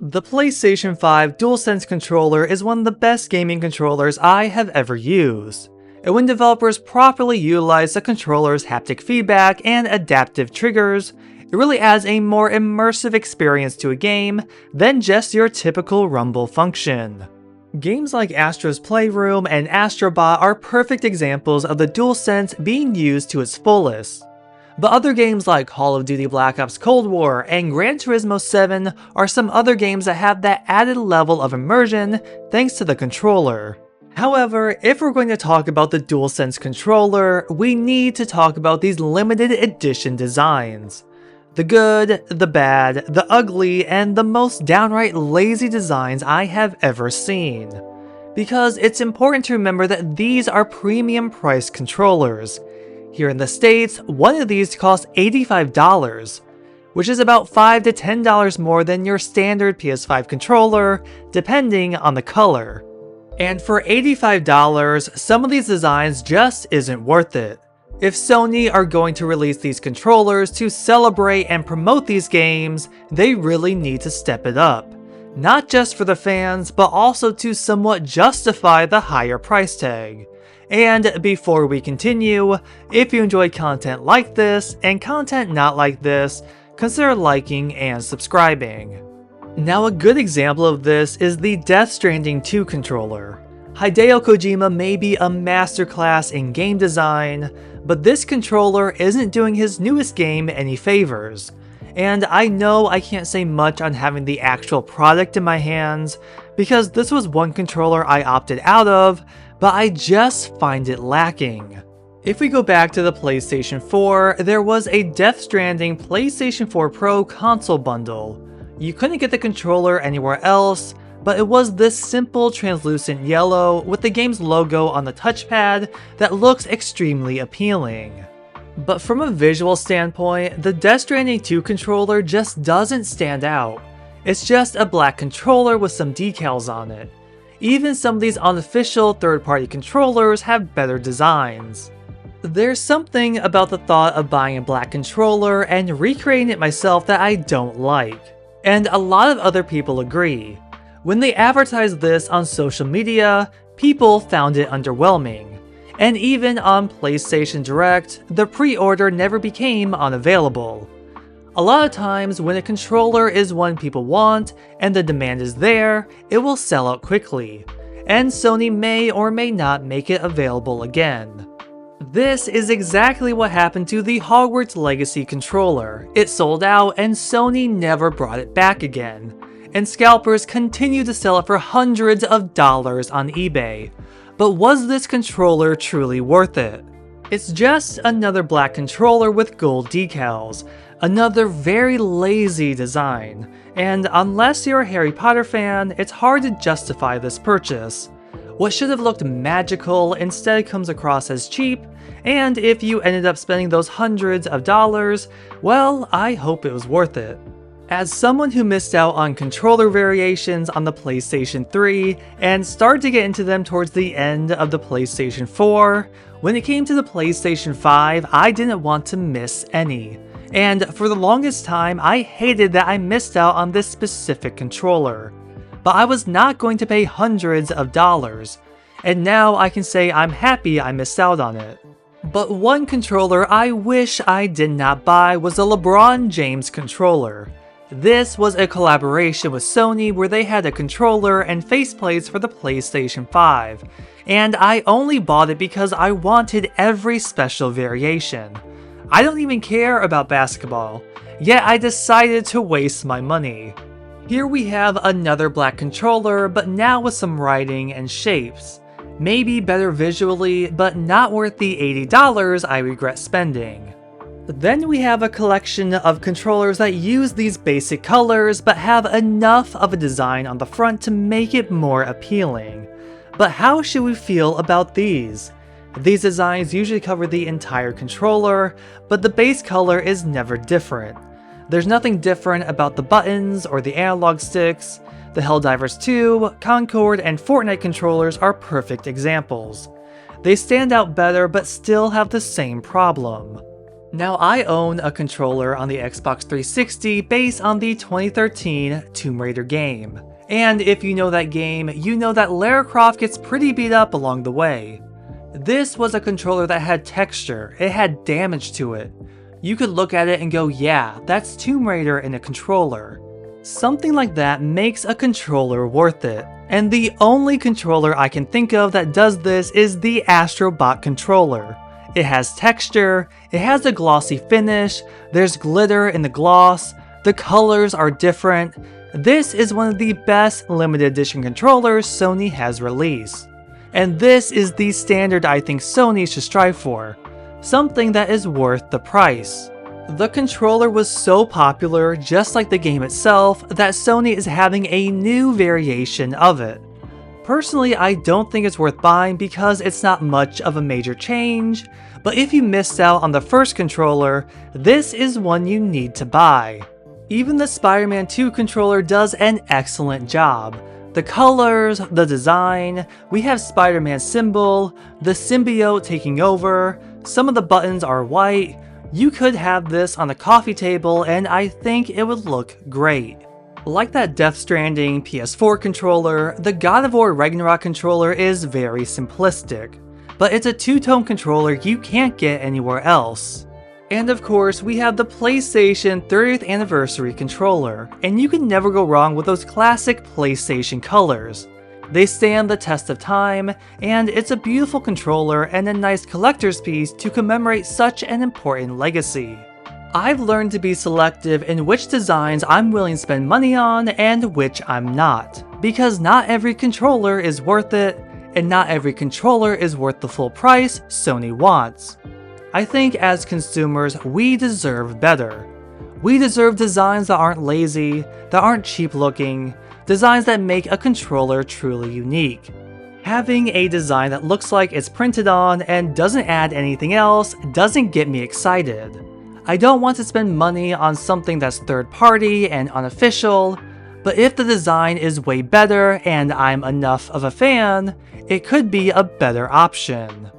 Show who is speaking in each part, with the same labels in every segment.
Speaker 1: The PlayStation 5 DualSense controller is one of the best gaming controllers I have ever used. And when developers properly utilize the controller's haptic feedback and adaptive triggers, it really adds a more immersive experience to a game than just your typical rumble function. Games like Astro's Playroom and Astro Bot are perfect examples of the DualSense being used to its fullest. But other games like Call of Duty Black Ops Cold War and Gran Turismo 7 are some other games that have that added level of immersion thanks to the controller. However, if we're going to talk about the DualSense controller, we need to talk about these limited edition designs. The good, the bad, the ugly, and the most downright lazy designs I have ever seen. Because it's important to remember that these are premium priced controllers. Here in the States, one of these costs $85, which is about $5 to $10 more than your standard PS5 controller, depending on the color. And for $85, some of these designs just isn't worth it. If Sony are going to release these controllers to celebrate and promote these games, they really need to step it up. Not just for the fans, but also to somewhat justify the higher price tag. And before we continue, if you enjoy content like this and content not like this, consider liking and subscribing. Now a good example of this is the Death Stranding 2 controller. Hideo Kojima may be a masterclass in game design, but this controller isn't doing his newest game any favors. And I know I can't say much on having the actual product in my hands, because this was one controller I opted out of, but I just find it lacking. If we go back to the PlayStation 4, there was a Death Stranding PlayStation 4 Pro console bundle. You couldn't get the controller anywhere else, but it was this simple translucent yellow with the game's logo on the touchpad that looks extremely appealing. But from a visual standpoint, the Death Stranding 2 controller just doesn't stand out. It's just a black controller with some decals on it. Even some of these unofficial third-party controllers have better designs. There's something about the thought of buying a black controller and recreating it myself that I don't like. And a lot of other people agree. When they advertised this on social media, people found it underwhelming. And even on PlayStation Direct, the pre-order never became unavailable. A lot of times, when a controller is one people want, and the demand is there, it will sell out quickly, and Sony may or may not make it available again. This is exactly what happened to the Hogwarts Legacy controller. It sold out, and Sony never brought it back again, and scalpers continue to sell it for hundreds of dollars on eBay. But was this controller truly worth it? It's just another black controller with gold decals. Another very lazy design, and unless you're a Harry Potter fan, it's hard to justify this purchase. What should have looked magical instead comes across as cheap, and if you ended up spending those hundreds of dollars, well, I hope it was worth it. As someone who missed out on controller variations on the PlayStation 3 and started to get into them towards the end of the PlayStation 4, when it came to the PlayStation 5, I didn't want to miss any. And for the longest time, I hated that I missed out on this specific controller. But I was not going to pay hundreds of dollars, and now I can say I'm happy I missed out on it. But one controller I wish I did not buy was the LeBron James controller. This was a collaboration with Sony where they had a controller and faceplates for the PlayStation 5, and I only bought it because I wanted every special variation. I don't even care about basketball, yet I decided to waste my money. Here we have another black controller, but now with some writing and shapes. Maybe better visually, but not worth the $80 I regret spending. Then we have a collection of controllers that use these basic colors, but have enough of a design on the front to make it more appealing. But how should we feel about these? These designs usually cover the entire controller, but the base color is never different. There's nothing different about the buttons or the analog sticks. The Helldivers 2, Concord, and Fortnite controllers are perfect examples. They stand out better but still have the same problem. Now, I own a controller on the Xbox 360 based on the 2013 Tomb Raider game. And if you know that game, you know that Lara Croft gets pretty beat up along the way. This was a controller that had texture, it had damage to it. You could look at it and go, yeah, that's Tomb Raider in a controller. Something like that makes a controller worth it. And the only controller I can think of that does this is the Astro Bot controller. It has texture, it has a glossy finish, there's glitter in the gloss, the colors are different. This is one of the best limited edition controllers Sony has released. And this is the standard I think Sony should strive for. Something that is worth the price. The controller was so popular, just like the game itself, that Sony is having a new variation of it. Personally, I don't think it's worth buying because it's not much of a major change, but if you missed out on the first controller, this is one you need to buy. Even the Spider-Man 2 controller does an excellent job. The colors, the design, we have Spider-Man's symbol, the symbiote taking over, some of the buttons are white. You could have this on a coffee table and I think it would look great. Like that Death Stranding PS4 controller, the God of War Ragnarok controller is very simplistic, but it's a two-tone controller you can't get anywhere else. And of course, we have the PlayStation 30th Anniversary controller, and you can never go wrong with those classic PlayStation colors. They stand the test of time, and it's a beautiful controller and a nice collector's piece to commemorate such an important legacy. I've learned to be selective in which designs I'm willing to spend money on and which I'm not, because not every controller is worth it, and not every controller is worth the full price Sony wants. I think as consumers, we deserve better. We deserve designs that aren't lazy, that aren't cheap looking, designs that make a controller truly unique. Having a design that looks like it's printed on and doesn't add anything else doesn't get me excited. I don't want to spend money on something that's third party and unofficial, but if the design is way better and I'm enough of a fan, it could be a better option.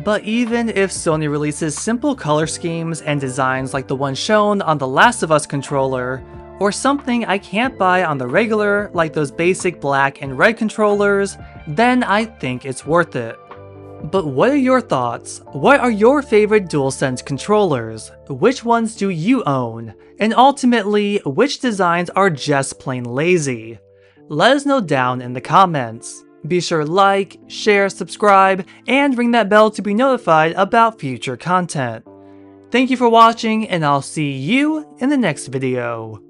Speaker 1: But even if Sony releases simple color schemes and designs like the one shown on the Last of Us controller, or something I can't buy on the regular like those basic black and red controllers, then I think it's worth it. But what are your thoughts? What are your favorite DualSense controllers? Which ones do you own? And ultimately, which designs are just plain lazy? Let us know down in the comments. Be sure to like, share, subscribe, and ring that bell to be notified about future content. Thank you for watching, and I'll see you in the next video.